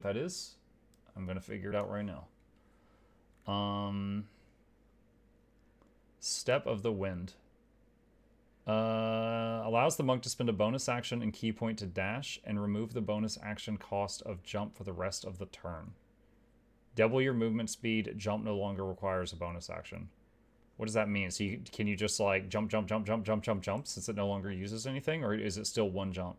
that is? I'm gonna figure it out right now. Step of the Wind. Allows the monk to spend a bonus action and key point to dash and remove the bonus action cost of jump for the rest of the turn. Double your movement speed. Jump no longer requires a bonus action. What does that mean? So can you just like jump since it no longer uses anything, or is it still one jump?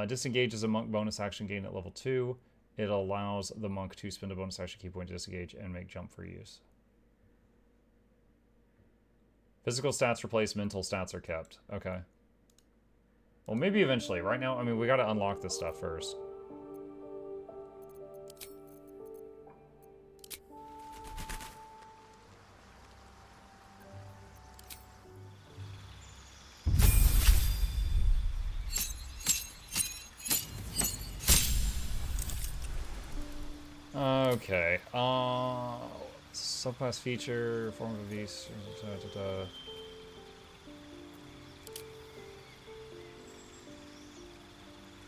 Disengage is a monk bonus action gained at level 2. It allows the monk to spend a bonus action key point to disengage and make jump for use. Physical stats replace mental stats are kept. Okay. Well, maybe eventually. Right now, I mean, we gotta unlock this stuff first. Okay. Subclass feature, form of a beast.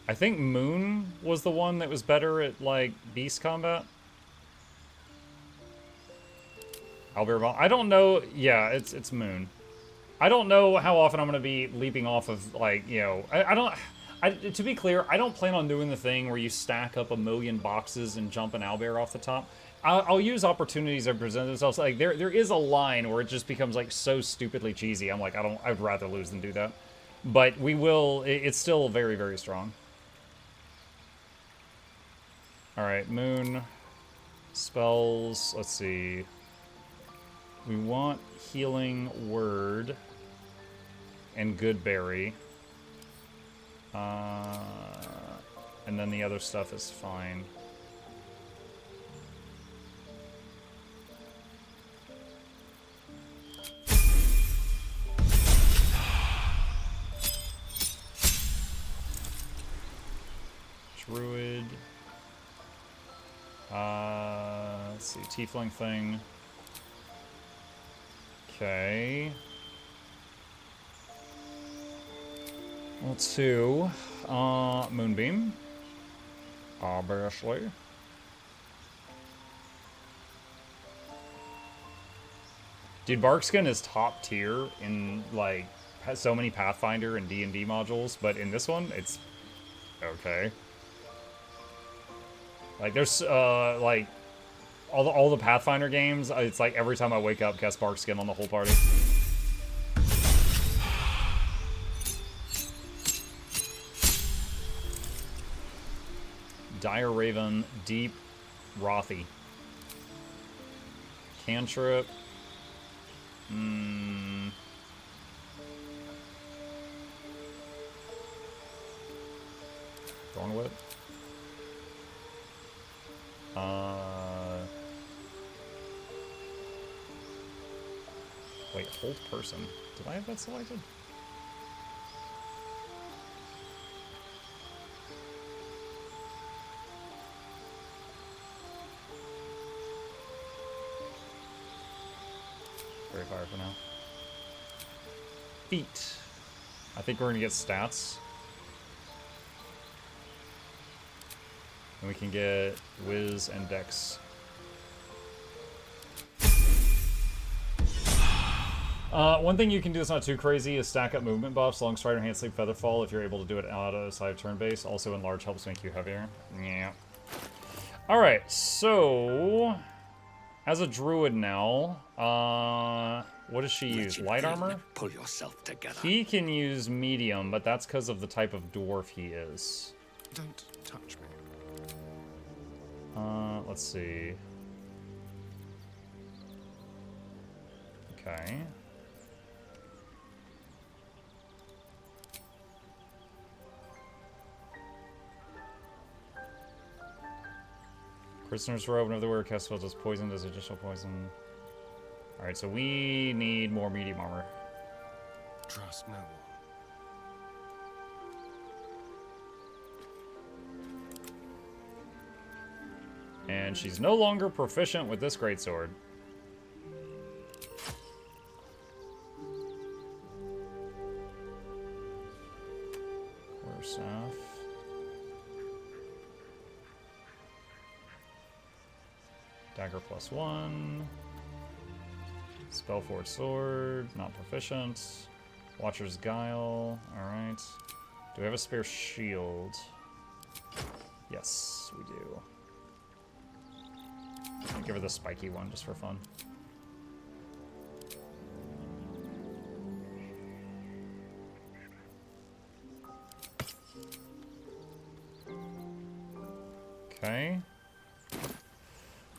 I think Moon was the one that was better at, like, beast combat. Albert Bomb. I don't know. Yeah, it's Moon. I don't know how often I'm going to be leaping off of, like, you know... to be clear, I don't plan on doing the thing where you stack up a million boxes and jump an owlbear off the top. I'll use opportunities that present themselves. Like, there is a line where it just becomes, like, so stupidly cheesy. I'm like, I'd rather lose than do that. But we will... It's still very, very strong. Alright, Moon. Spells. Let's see. We want Healing Word. And Goodberry. And then the other stuff is fine. Druid. Let's see, Tiefling thing. Okay. Well, 2. Moonbeam. Obviously. Dude, Barkskin is top tier in, like, so many Pathfinder and D&D modules, but in this one, it's okay. Like, there's, like, all the Pathfinder games, it's like every time I wake up, cast Barkskin on the whole party. Dire Raven, Deep, Rothy. Cantrip. Thornwhip. Wait, hold person. Did I have that selected? Very fire for now. Feet. I think we're gonna get stats. And we can get Wiz and Dex. One thing you can do that's not too crazy is stack up movement buffs, Long Strider, Hand Sleep, Featherfall, if you're able to do it outside of turn base. Also, Enlarge helps make you heavier. Yeah. Alright, so... As a druid now, what does she use? Light armor? Pull yourself together. He can use medium, but that's because of the type of dwarf he is. Don't touch me. Let's see. Okay. Prisoner's Robe, whenever the wearer casts spells as poison, does additional poison. Alright, so we need more medium armor. Trust no one. And she's no longer proficient with this greatsword. Quarter staff. Dagger +1. Spell forward sword, not proficient. Watcher's Guile, alright. Do we have a spare shield? Yes, we do. I'll give her the spiky one just for fun. Okay.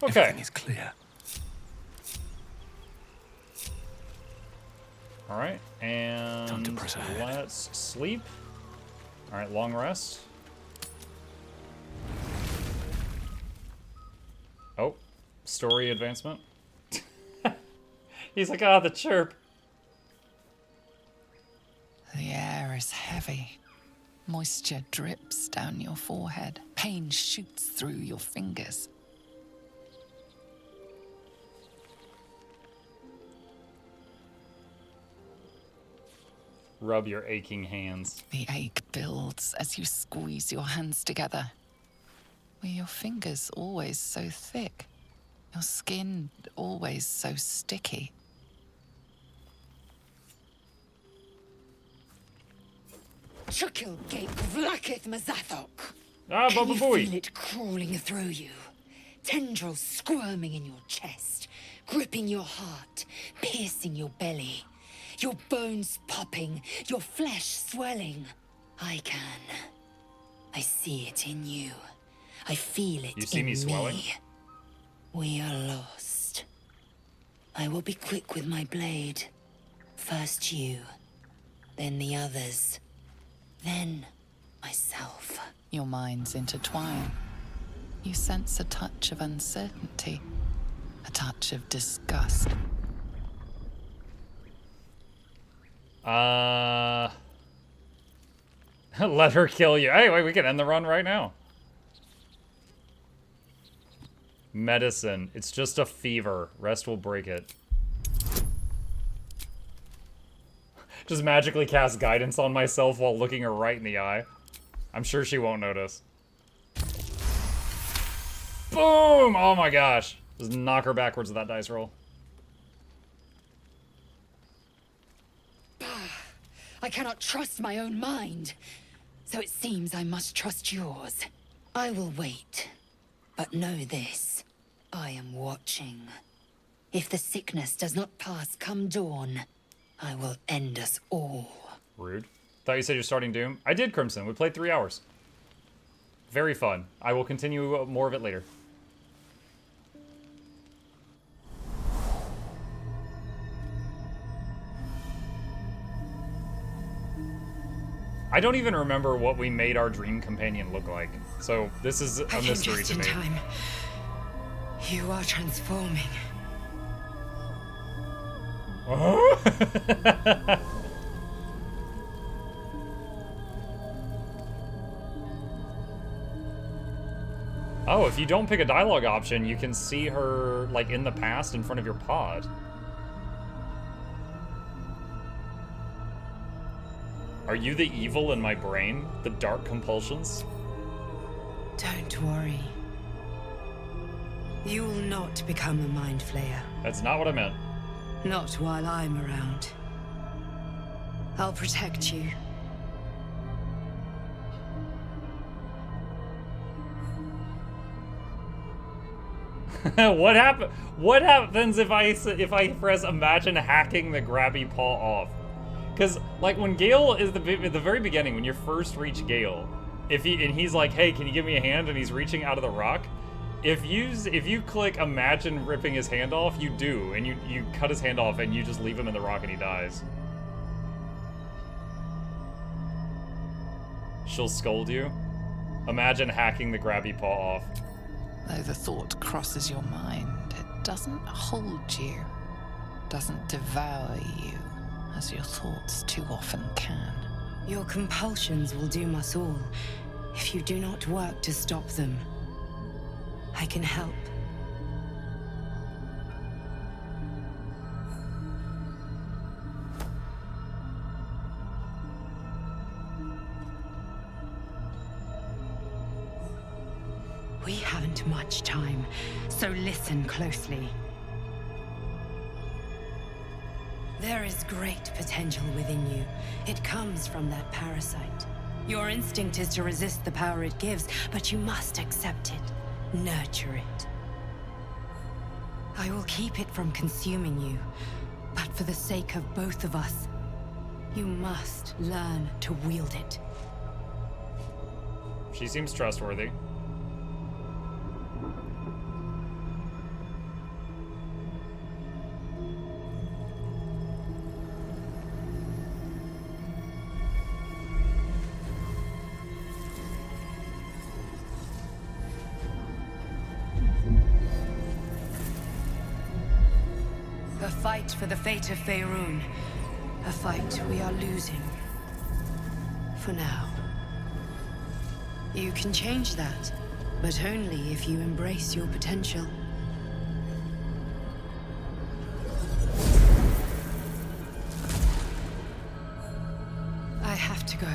Okay. Everything is clear. All right, and Time to press ahead. let's sleep. All right, long rest. Oh, story advancement. He's like, ah, the chirp. The air is heavy. Moisture drips down your forehead. Pain shoots through your fingers. Rub your aching hands. The ache builds as you squeeze your hands together. Were your fingers always so thick? Your skin always so sticky? Chukil gate vlakith mazathok. Ah, Can Baba you Booey. feel it crawling through you? Tendrils squirming in your chest, gripping your heart, piercing your belly. Your bones popping, your flesh swelling. I can. I see it in you. I feel it You see in me swelling? We are lost. I will be quick with my blade. First you, then the others, then myself. Your minds intertwine. You sense a touch of uncertainty, a touch of disgust. Let her kill you. Anyway, we can end the run right now. Medicine. It's just a fever. Rest will break it. Just magically cast guidance on myself while looking her right in the eye. I'm sure she won't notice. Boom! Oh my gosh. Just knock her backwards with that dice roll. I cannot trust my own mind. So it seems I must trust yours. I will wait. But know this. I am watching. If the sickness does not pass come dawn, I will end us all. Rude. Thought you said you're starting Doom. I did, Crimson. We played 3 hours. Very fun. I will continue more of it later. I don't even remember what we made our dream companion look like. So this is a mystery to me. You are transforming. Oh, if you don't pick a dialogue option, you can see her, like, in the past in front of your pod. Are you the evil in my brain? The dark compulsions? Don't worry. You will not become a mind flayer. That's not what I meant. Not while I'm around. I'll protect you. What happen? What happens if I press imagine hacking the grabby paw off? Because like when Gale is at the very beginning, when you first reach Gale, he's like, hey, can you give me a hand? And he's reaching out of the rock. If you click imagine ripping his hand off, you do, and you cut his hand off and you just leave him in the rock and he dies. She'll scold you. Imagine hacking the grabby paw off. Though the thought crosses your mind, it doesn't hold you, doesn't devour you, as your thoughts too often can. Your compulsions will doom us all if you do not work to stop them. I can help. We haven't much time, so listen closely. There is great potential within you. It comes from that parasite. Your instinct is to resist the power it gives, but you must accept it, nurture it. I will keep it from consuming you, but for the sake of both of us, you must learn to wield it. She seems trustworthy. A fight for the fate of Faerun. A fight we are losing. For now. You can change that, but only if you embrace your potential. I have to go.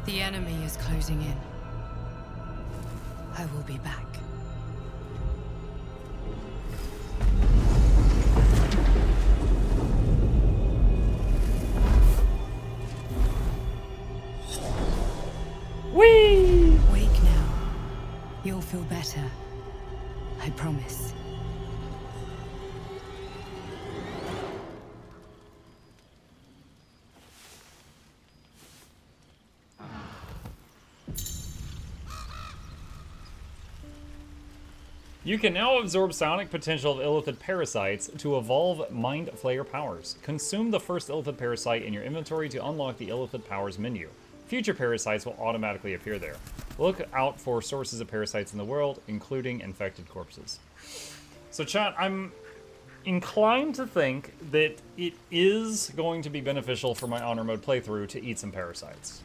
The enemy is closing in. I will be back. Whee! Wake now. You'll feel better. I promise. You can now absorb psionic potential of illithid parasites to evolve Mind Flayer powers. Consume the first illithid parasite in your inventory to unlock the illithid powers menu. Future parasites will automatically appear there. Look out for sources of parasites in the world, including infected corpses. So chat, I'm inclined to think that it is going to be beneficial for my honor mode playthrough to eat some parasites.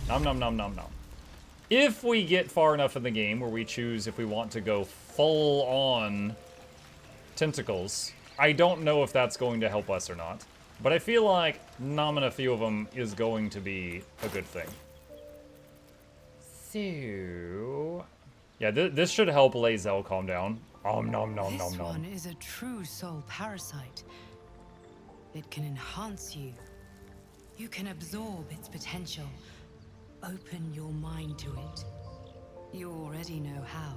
Nom nom nom nom nom. If we get far enough in the game where we choose if we want to go full on tentacles, I don't know if that's going to help us or not. But I feel like nomming a few of them is going to be a good thing. So... yeah, this should help Lae'zel calm down. Nom nom nom This nom. one is a true soul parasite. It can enhance you. You can absorb its potential. Open your mind to it. You already know how.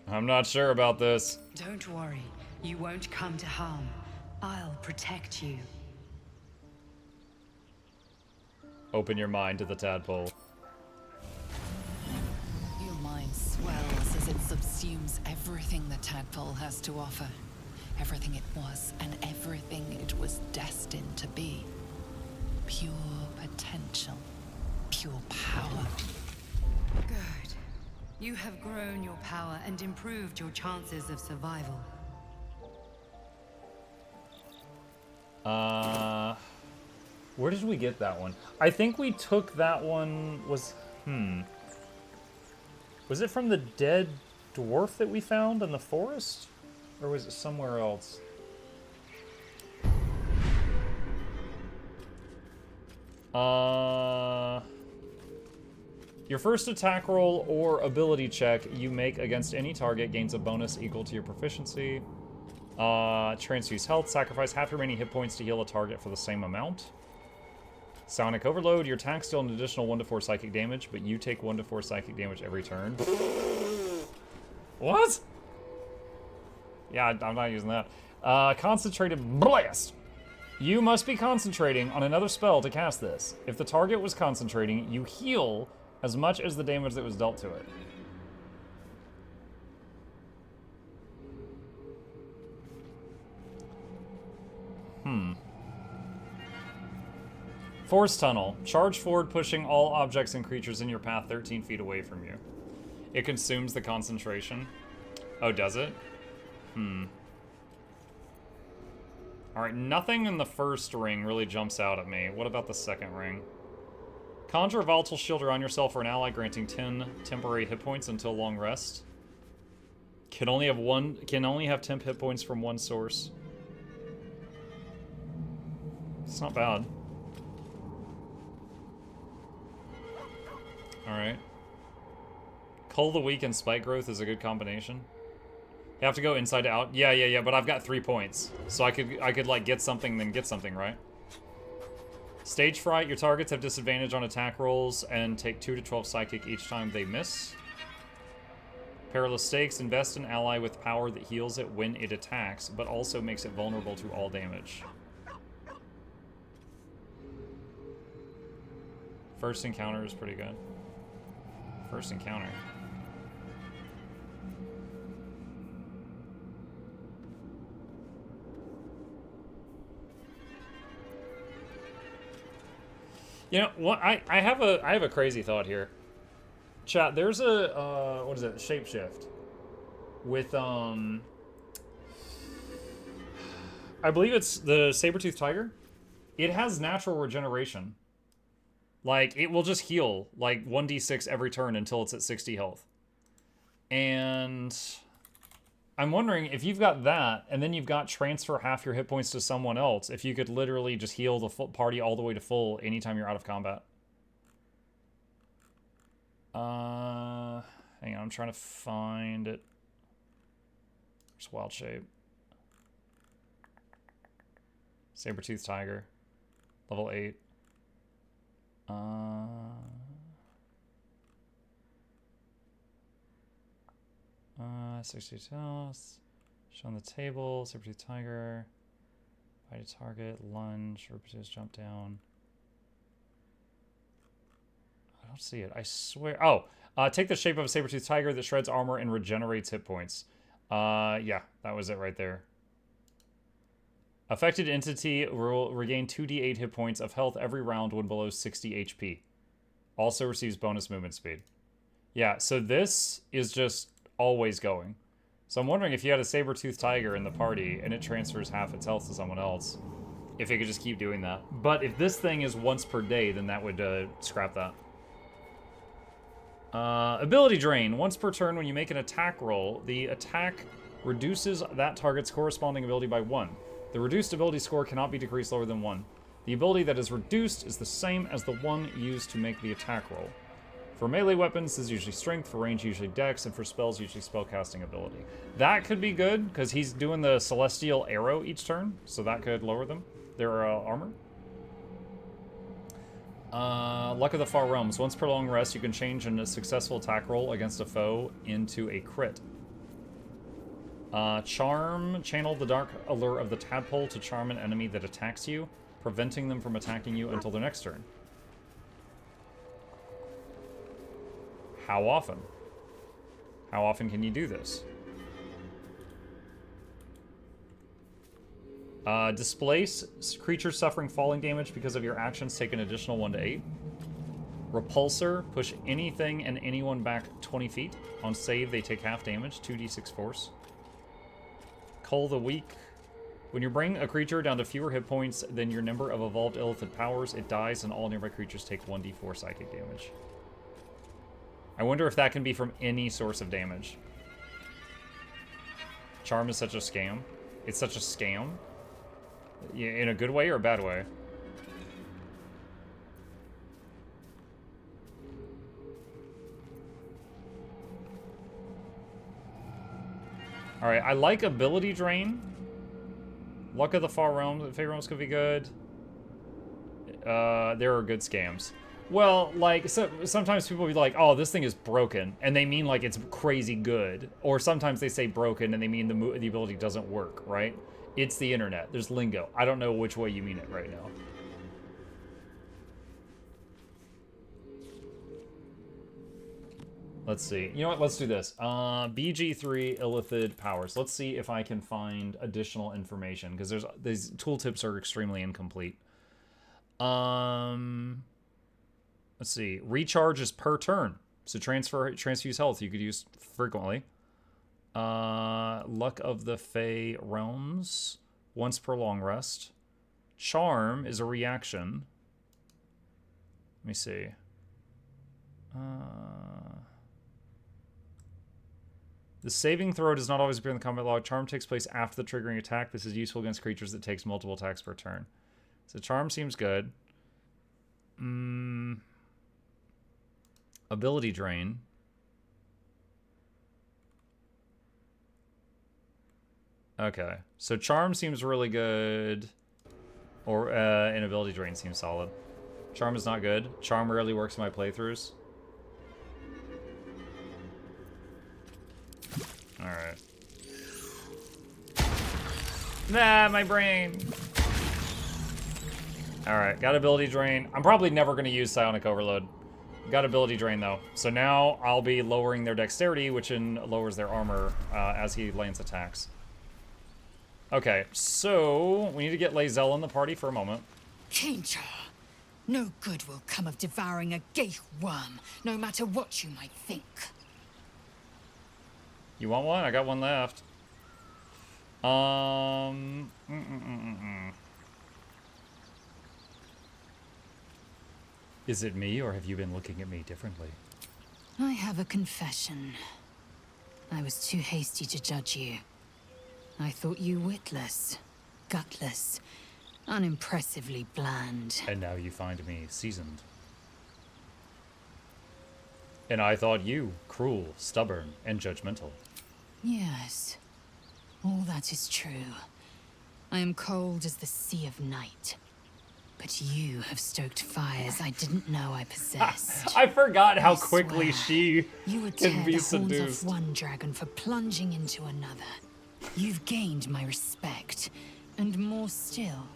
I'm not sure about this. Don't worry. You won't come to harm. I'll protect you. Open your mind to the tadpole. Your mind swells as it subsumes everything the tadpole has to offer. Everything it was and everything it was destined to be. Pure potential. Pure power. Good. You have grown your power and improved your chances of survival. Where did we get that one? I think we took that one, was it from the dead dwarf that we found in the forest? Or was it somewhere else? Your first attack roll or ability check you make against any target gains a bonus equal to your proficiency. Transfuse health. Sacrifice half your remaining hit points to heal a target for the same amount. Sonic Overload. Your attacks deal an additional 1 to 4 psychic damage, but you take 1 to 4 psychic damage every turn. What? Yeah, I'm not using that. Concentrated Blast. You must be concentrating on another spell to cast this. If the target was concentrating, you heal as much as the damage that was dealt to it. Force Tunnel. Charge forward, pushing all objects and creatures in your path 13 feet away from you. It consumes the concentration. Oh, does it? Alright, nothing in the first ring really jumps out at me. What about the second ring? Conjure a volatile shield around yourself or an ally, granting 10 temporary hit points until long rest. Can only have 10 hit points from one source. It's not bad. Alright. Cull the Weak and Spike Growth is a good combination. You have to go inside to out. Yeah, but I've got 3 points. So I could like get something then get something, right? Stage Fright, your targets have disadvantage on attack rolls and take 2 to 12 psychic each time they miss. Perilous Stakes, invest an ally with power that heals it when it attacks, but also makes it vulnerable to all damage. First Encounter is pretty good. First Encounter. You know what? I have a crazy thought here. Chat, there's a what is it? Shapeshift with I believe it's the saber-toothed tiger. It has natural regeneration. Like it will just heal like 1d6 every turn until it's at 60 health. And I'm wondering if you've got that, and then you've got transfer half your hit points to someone else, if you could literally just heal the full party all the way to full anytime you're out of combat. Hang on, I'm trying to find it. There's Wild Shape. Saber-toothed tiger. Level 8. 62 health. Show on the table. Saber-toothed tiger. Fight a target. Lunge. Repeat jump down. I don't see it. I swear. Oh, take the shape of a saber-toothed tiger that shreds armor and regenerates hit points. Yeah, that was it right there. Affected entity will regain 2d8 hit points of health every round when below 60 HP. Also receives bonus movement speed. Yeah, so this is just always going. So I'm wondering if you had a saber-toothed tiger in the party and it transfers half its health to someone else, if it could just keep doing that. But if this thing is once per day, then that would scrap that. Ability Drain. Once per turn when you make an attack roll, the attack reduces that target's corresponding ability by 1. The reduced ability score cannot be decreased lower than 1. The ability that is reduced is the same as the one used to make the attack roll. For melee weapons, this is usually strength, for range usually dex, and for spells usually spellcasting ability. That could be good, because he's doing the celestial arrow each turn, so that could lower them, their armor. Luck of the Far Realms. Once per long rest, you can change a successful attack roll against a foe into a crit. Charm. Channel the dark allure of the tadpole to charm an enemy that attacks you, preventing them from attacking you until their next turn. How often? How often can you do this? Displace. Creatures suffering falling damage because of your actions take an additional 1 to 8. Repulsor. Push anything and anyone back 20 feet. On save, they take half damage, 2d6 force. Cull the Weak. When you bring a creature down to fewer hit points than your number of evolved illithid powers, it dies and all nearby creatures take 1d4 psychic damage. I wonder if that can be from any source of damage. Charm is such a scam. It's such a scam. In a good way or a bad way? Alright, I like Ability Drain. Luck of the Far Realms. Fey Realms could be good. There are good scams. Well, like, so, sometimes people will be like, oh, this thing is broken, and they mean, like, it's crazy good. Or sometimes they say broken, and they mean the ability doesn't work, right? It's the internet. There's lingo. I don't know which way you mean it right now. Let's see. You know what? Let's do this. BG3 Illithid powers. Let's see if I can find additional information, because these tooltips are extremely incomplete. Let's see. Recharge is per turn. So transfuse health you could use frequently. Luck of the Fey Realms. Once per long rest. Charm is a reaction. Let me see. The saving throw does not always appear in the combat log. Charm takes place after the triggering attack. This is useful against creatures that takes multiple attacks per turn. So Charm seems good. Ability drain. Okay, so charm seems really good, or ability drain seems solid. Charm is not good. Charm rarely works in my playthroughs. All right. Nah, my brain. All right, got ability drain. I'm probably never gonna use psionic overload. Got ability drain though, so now I'll be lowering their dexterity, which lowers their armor as he lands attacks. Okay, so we need to get Lae'zel in the party for a moment. Danger. No good will come of devouring a gay worm, no matter what you might think. You want one? I got one left. Is it me, or have you been looking at me differently? I have a confession. I was too hasty to judge you. I thought you witless, gutless, unimpressively bland. And now you find me seasoned. And I thought you cruel, stubborn, and judgmental. Yes, all that is true. I am cold as the sea of night. But you have stoked fires I didn't know I possessed. I forgot how I quickly swear, she you would can tear be the horns seduced. off one dragon for plunging into another. You've gained my respect, and more still,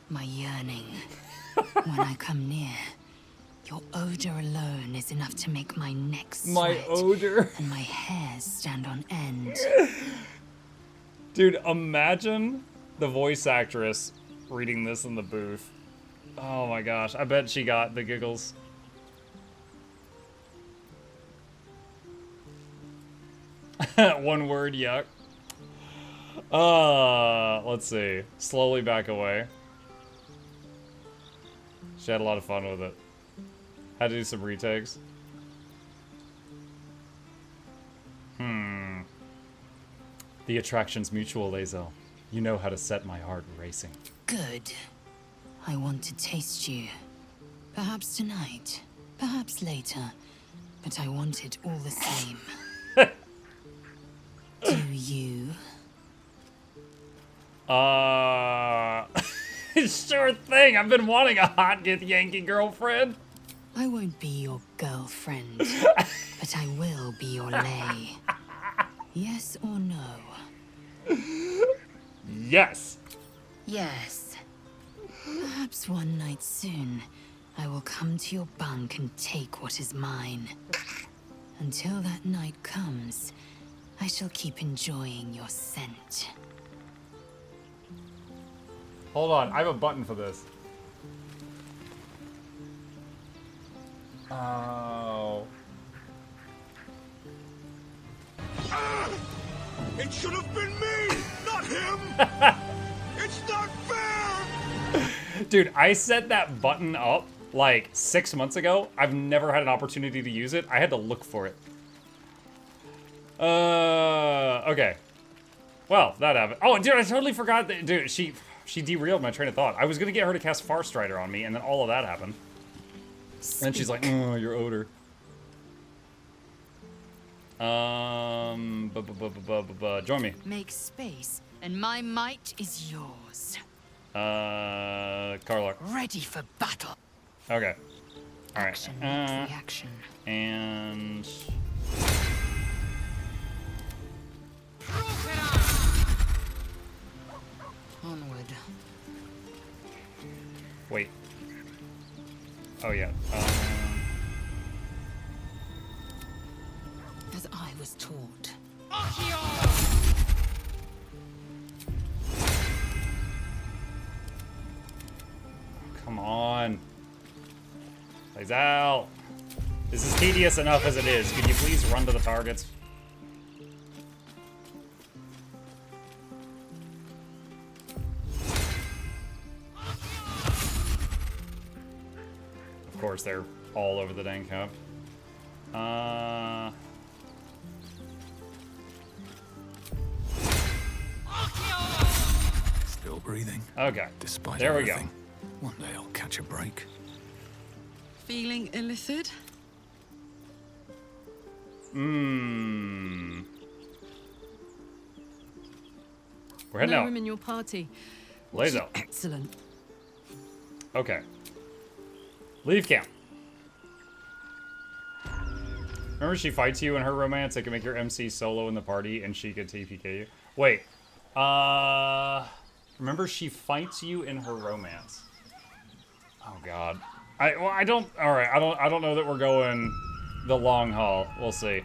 my yearning. When I come near, your odor alone is enough to make my neck sweat. My odor. And my hairs stand on end. Dude, imagine the voice actress reading this in the booth. Oh my gosh, I bet she got the giggles. One word, yuck. Let's see. Slowly back away. She had a lot of fun with it. Had to do some retakes. The attraction's mutual, Lae'zel. You know how to set my heart racing. Good. I want to taste you. Perhaps tonight, perhaps later, but I want it all the same. Do you? Sure thing. I've been wanting a hot Yankee girlfriend. I won't be your girlfriend, but I will be your lay. Yes or no? Yes. Yes. Perhaps one night soon, I will come to your bunk and take what is mine. Until that night comes, I shall keep enjoying your scent. Hold on. I have a button for this. Oh. It should have been me, not him. It's not fair. Dude, I set that button up like 6 months ago. I've never had an opportunity to use it. I had to look for it. Okay. Well, that happened. Oh, dude, I totally forgot that. Dude, she derailed my train of thought. I was gonna get her to cast Far Strider on me, and then all of that happened. And then she's like, "Oh, your odor." Join me. Make space, and my might is yours. Karlach. Ready for battle. Okay. All right. Action meets reaction. And Onward. wait. Oh yeah. As I was taught. Come on. Plays out. This is tedious enough as it is. Could you please run to the targets? Of course, they're all over the dang cup. Still breathing. Okay. Despite There we go. everything. One day I'll catch a break. Feeling illicit? We're heading No out. room in your party. Lays out. Excellent. Okay. Leave camp. Remember she fights you in her romance? It can make your MC solo in the party and she could TPK you. Wait. Remember she fights you in her romance. Oh god. I don't alright, I don't know that we're going the long haul. We'll see.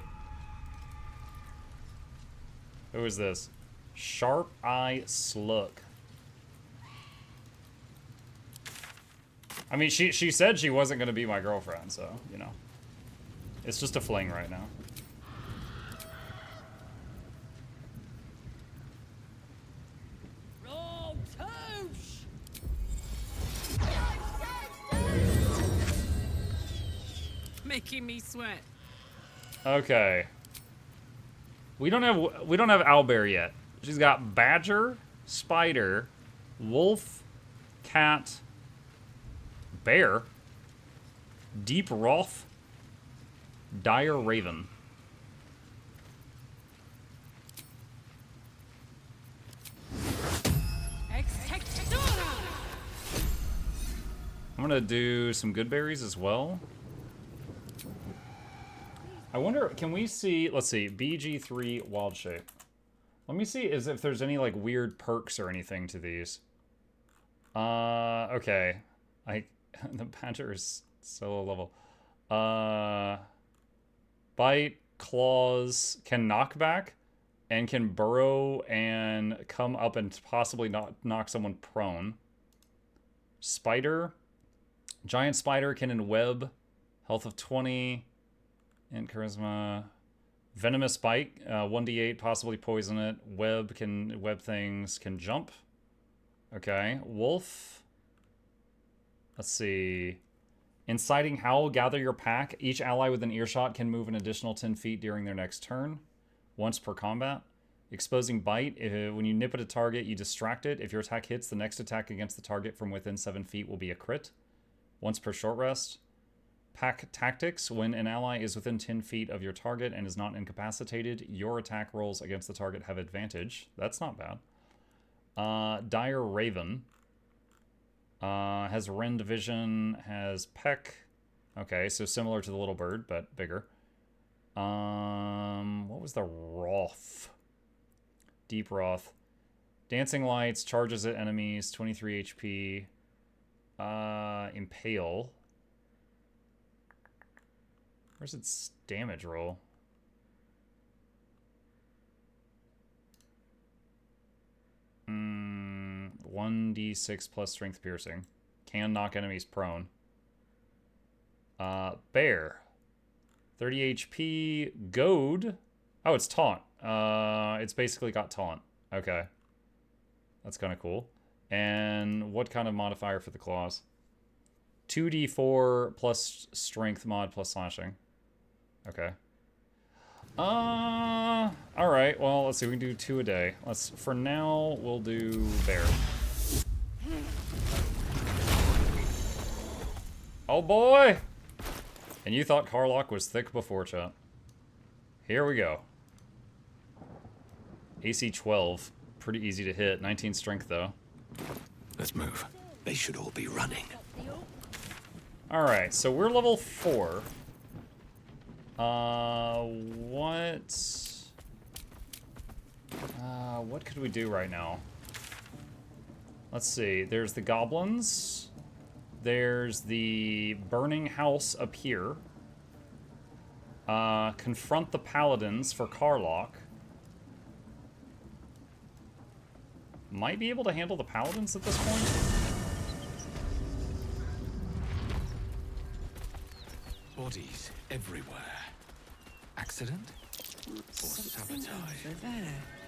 Who is this? Sharp Eye Slug. I mean, she said she wasn't going to be my girlfriend, so, you know. It's just a fling right now. Making me sweat. Okay. We don't have owlbear yet. She's got badger, spider, wolf, cat, bear, deep wrath, dire raven. I'm gonna do some good berries as well. I wonder, can we see, let's see, BG3 wild shape. Let me see if there's any like weird perks or anything to these. Okay. The badger is so low level. Bite, claws, can knock back, and can burrow and come up and possibly knock someone prone. Spider. Giant spider can enweb. Health of 20. And charisma. Venomous bite. 1d8, possibly poison it. Web, can web things, can jump. Okay. Wolf. Let's see. Inciting howl, gather your pack. Each ally within earshot can move an additional 10 feet during their next turn. Once per combat. Exposing bite. When you nip at a target, you distract it. If your attack hits, the next attack against the target from within 7 feet will be a crit. Once per short rest. Pack tactics. When an ally is within 10 feet of your target and is not incapacitated, your attack rolls against the target have advantage. That's not bad. Dire Raven. Has rend vision, has peck. Okay, so similar to the little bird, but bigger. What was the Wrath? Deep Wrath. Dancing Lights, charges at enemies, 23 HP. Impale. Where's its damage roll? Hmm. 1d6 plus strength piercing. Can knock enemies prone. Bear. 30 HP. Goad. Oh, it's taunt. It's basically got taunt. Okay. That's kind of cool. And what kind of modifier for the claws? 2d4 plus strength mod plus slashing. Okay. Alright, well, let's see, we can do 2 a day. For now, we'll do bear. Oh boy! And you thought Karlach was thick before, chat. Here we go. AC 12. Pretty easy to hit. 19 strength, though. Let's move. They should all be running. Alright, so we're level 4. What could we do right now? Let's see. There's the goblins. There's the burning house up here. Confront the paladins for Karlach. Might be able to handle the paladins at this point. Bodies everywhere. Accident? Or sabotage?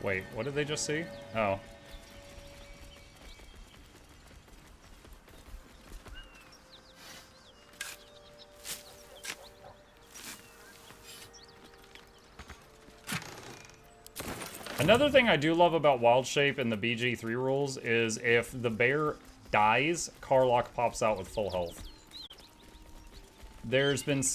Wait, what did they just see? Oh. Another thing I do love about Wild Shape in the BG3 rules is if the bear dies, Karlach pops out with full health. There's been some